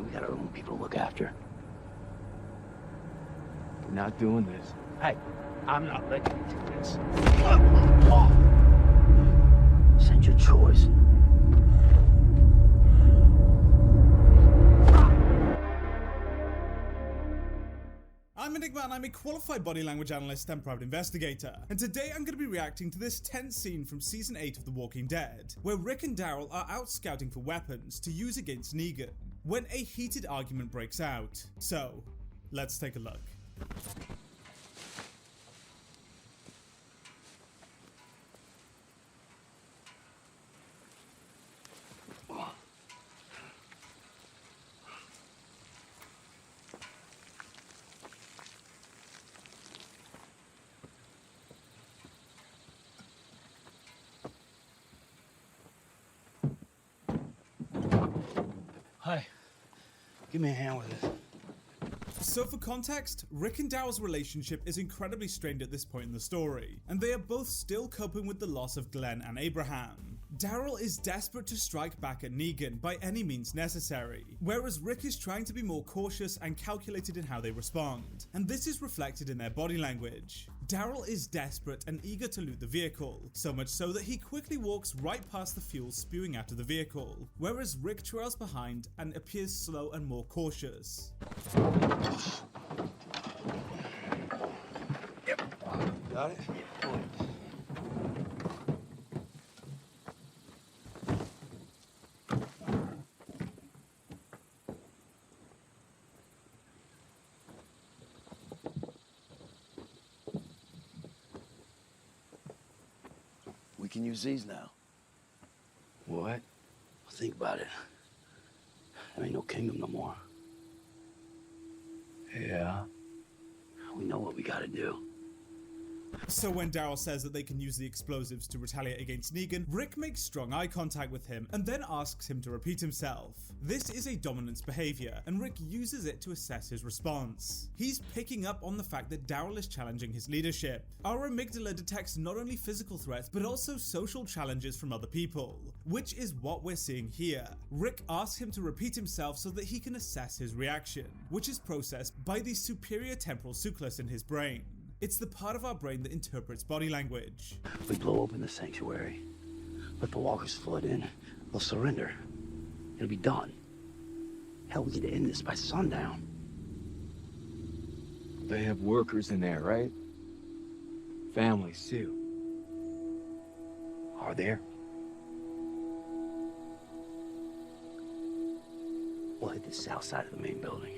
We got our own people to look after. We're not doing this. Hey, I'm not letting you do this. Send your choice. I'm Enigma and I'm a qualified body language analyst and private investigator, and today I'm going to be reacting to this tense scene from season 8 of The Walking Dead, where Rick and Daryl are out scouting for weapons to use against Negan, when a heated argument breaks out. So, let's take a look. Hi. Give me a hand with this. So for context, Rick and Daryl's relationship is incredibly strained at this point in the story, and they are both still coping with the loss of Glenn and Abraham. Darrell is desperate to strike back at Negan by any means necessary, whereas Rick is trying to be more cautious and calculated in how they respond, and this is reflected in their body language. Darrell is desperate and eager to loot the vehicle, so much so that he quickly walks right past the fuel spewing out of the vehicle, whereas Rick trails behind and appears slow and more cautious. Yep. Got it? We can use these now. What? Think about it. There ain't no kingdom no more. Yeah. We know what we gotta do. So when Darrell says that they can use the explosives to retaliate against Negan, Rick makes strong eye contact with him and then asks him to repeat himself. This is a dominance behavior, and Rick uses it to assess his response. He's picking up on the fact that Darrell is challenging his leadership. Our amygdala detects not only physical threats, but also social challenges from other people, which is what we're seeing here. Rick asks him to repeat himself so that he can assess his reaction, which is processed by the superior temporal succulus in his brain. It's the part of our brain that interprets body language. If we blow open the sanctuary, let the walkers flood in, they'll surrender. It'll be done. Hell, we could end this by sundown. They have workers in there, right? Families, too. Are there? We'll hit the south side of the main building.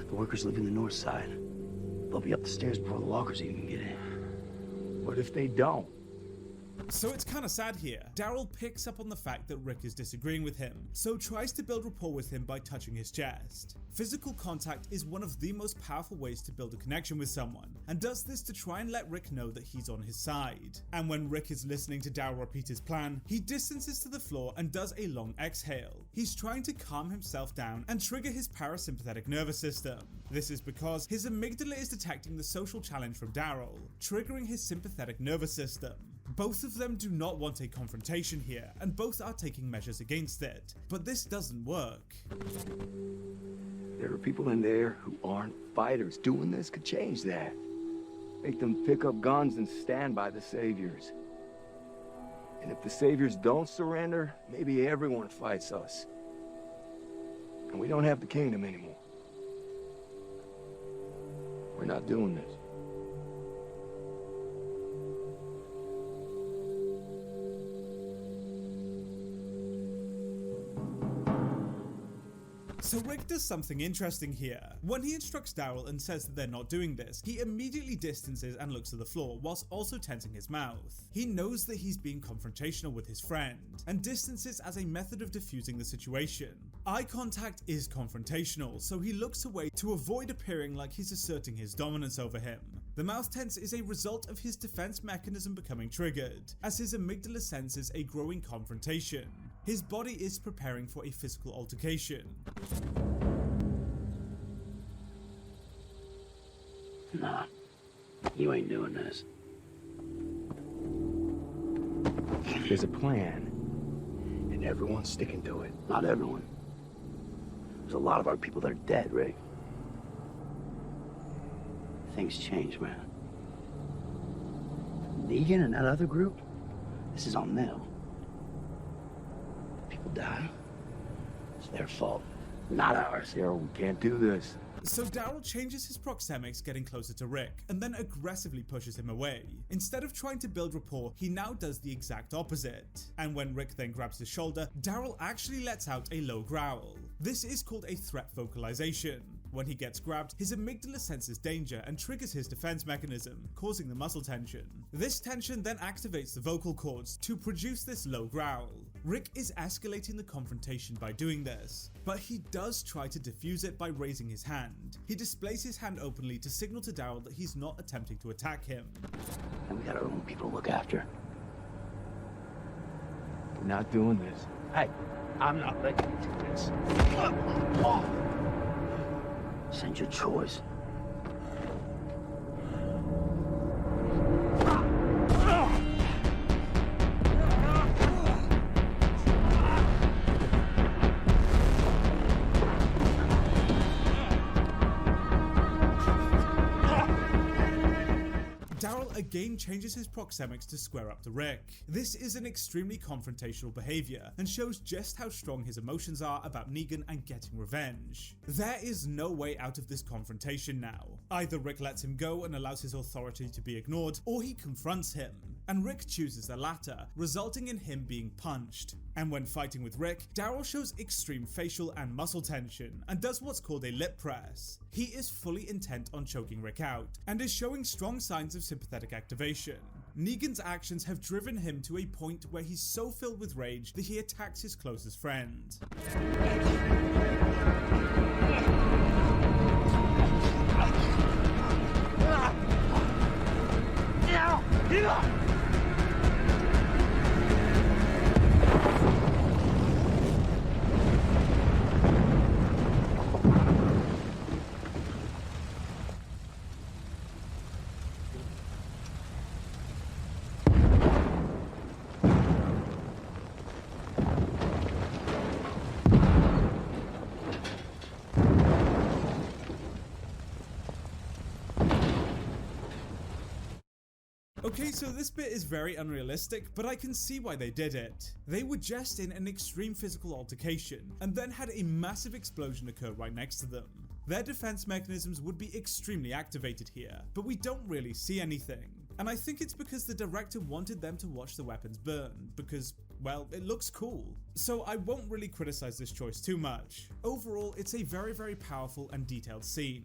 The workers live in the north side. They'll be up the stairs before the walkers even get in. What if they don't? So it's kinda sad here. Darrell picks up on the fact that Rick is disagreeing with him, so tries to build rapport with him by touching his chest. Physical contact is one of the most powerful ways to build a connection with someone, and does this to try and let Rick know that he's on his side. And when Rick is listening to Darrell repeat his plan, he distances to the floor and does a long exhale. He's trying to calm himself down and trigger his parasympathetic nervous system. This is because his amygdala is detecting the social challenge from Darrell, triggering his sympathetic nervous system. Both of them do not want a confrontation here, and both are taking measures against it. But this doesn't work. There are people in there who aren't fighters. Doing this could change that. Make them pick up guns and stand by the saviors. And if the saviors don't surrender, maybe everyone fights us. And we don't have the kingdom anymore. We're not doing this. So Rick does something interesting here. When he instructs Darrell and says that they're not doing this, he immediately distances and looks to the floor whilst also tensing his mouth. He knows that he's being confrontational with his friend, and distances as a method of diffusing the situation. Eye contact is confrontational, so he looks away to avoid appearing like he's asserting his dominance over him. The mouth tense is a result of his defense mechanism becoming triggered, as his amygdala senses a growing confrontation. His body is preparing for a physical altercation. Nah, you ain't doing this. There's a plan, and everyone's sticking to it. Not everyone. There's a lot of our people that are dead, Rick. Things change, man. Negan and that other group, this is on them. People die. It's their fault, not ours. Daryl, we can't do this. So Darrell changes his proxemics, getting closer to Rick, and then aggressively pushes him away. Instead of trying to build rapport, he now does the exact opposite. And when Rick then grabs his shoulder, Darrell actually lets out a low growl. This is called a threat vocalization. When he gets grabbed, his amygdala senses danger and triggers his defense mechanism, causing the muscle tension. This tension then activates the vocal cords to produce this low growl. Rick is escalating the confrontation by doing this, but he does try to defuse it by raising his hand. He displays his hand openly to signal to Darrell that he's not attempting to attack him. And we got our own people to look after. We're not doing this. Hey, I'm not letting you do this. Send your choice. Darrell again changes his proxemics to square up to Rick. This is an extremely confrontational behavior and shows just how strong his emotions are about Negan and getting revenge. There is no way out of this confrontation now. Either Rick lets him go and allows his authority to be ignored, or he confronts him. And Rick chooses the latter, resulting in him being punched. And when fighting with Rick, Darrell shows extreme facial and muscle tension and does what's called a lip press. He is fully intent on choking Rick out and is showing strong signs of sympathetic activation. Negan's actions have driven him to a point where he's so filled with rage that he attacks his closest friend. Okay, so this bit is very unrealistic, but I can see why they did it. They were just in an extreme physical altercation, and then had a massive explosion occur right next to them. Their defense mechanisms would be extremely activated here, but we don't really see anything. And I think it's because the director wanted them to watch the weapons burn, because, well, it looks cool. So I won't really criticize this choice too much. Overall, it's a very, very powerful and detailed scene.